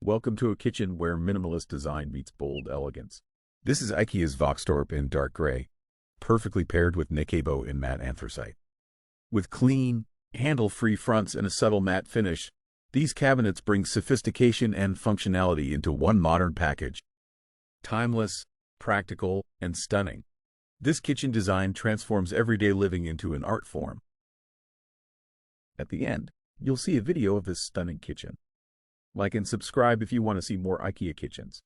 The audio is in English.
Welcome to a kitchen where minimalist design meets bold elegance. This is IKEA's Voxtorp in dark gray, perfectly paired with Nickebo in matte anthracite. With clean, handle-free fronts and a subtle matte finish, these cabinets bring sophistication and functionality into one modern package. Timeless, practical, and stunning, this kitchen design transforms everyday living into an art form. At the end, you'll see a video of this stunning kitchen. Like and subscribe if you want to see more IKEA kitchens.